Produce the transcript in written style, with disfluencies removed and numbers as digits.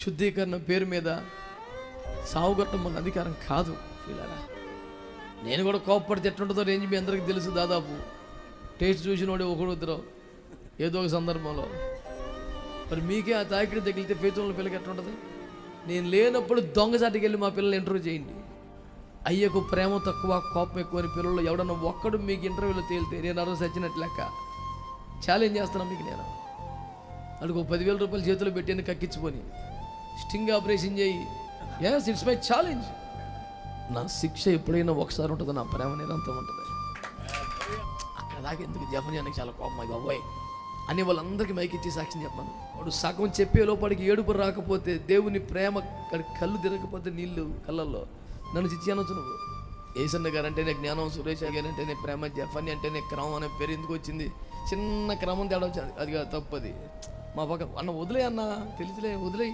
శుద్ధీకరణ పేరు మీద సావుగొట్టం మన అధికారం కాదు. ఫీలరా నేను కూడా కోప్పడితే ఎట్లుంటుందో రేంజ్ మీ అందరికీ తెలుసు. దాదాపు టేస్ట్ చూసినోడే ఒకడు ఇద్దరు ఏదో ఒక సందర్భంలో. మరి మీకే ఆ తాకిడి తగిలితే పేతుల పిల్లకి ఎట్లుంటుంది? నేను లేనప్పుడు దొంగసాటికి వెళ్ళి మా పిల్లలు ఇంటర్వ్యూ చేయండి. అయ్యకు ప్రేమ తక్కువ కోపం ఎక్కువ అని పిల్లలు ఎవడన్నా ఒక్కడు మీకు ఇంటర్వ్యూలో తేలితే నేను అరవై సచ్చినట్టు లెక్క. ఛాలెంజ్ చేస్తున్నాను మీకు నేను. అడుగు 10,000 రూపాయలు చేతిలో పెట్టి కక్కించుకొని స్టింగ్ ఆపరేషన్ చేయి. Yes, it's my challenge. నా శిక్ష ఎప్పుడైనా ఒకసారి ఉంటుందో నా ప్రేమ నిరంతరం ఉంటుంది. అక్కడ దాకా ఎందుకు జపనీయానికి చాలా కోపం అవ్వాయి అని వాళ్ళందరికీ మైకిచ్చి సాక్ష్యం చెప్పాను. వాడు సగం చెప్పే లోపలికి ఏడుపు రాకపోతే, దేవుని ప్రేమ కళ్ళు తిరగకపోతే నీళ్ళు కళ్ళల్లో నన్ను చిచ్చి అనొచ్చు. నువ్వు ఏసన్న గారు అంటేనే జ్ఞానం, సురేష్ గారు అంటేనే ప్రేమ, జఫని అంటేనే క్రమం అనే పేరు ఎందుకు వచ్చింది? చిన్న క్రమం తేడా వచ్చింది. అది కాదు తప్పది. మా పక్క అన్న వదిలే అన్న, తెలుసులే వదిలే.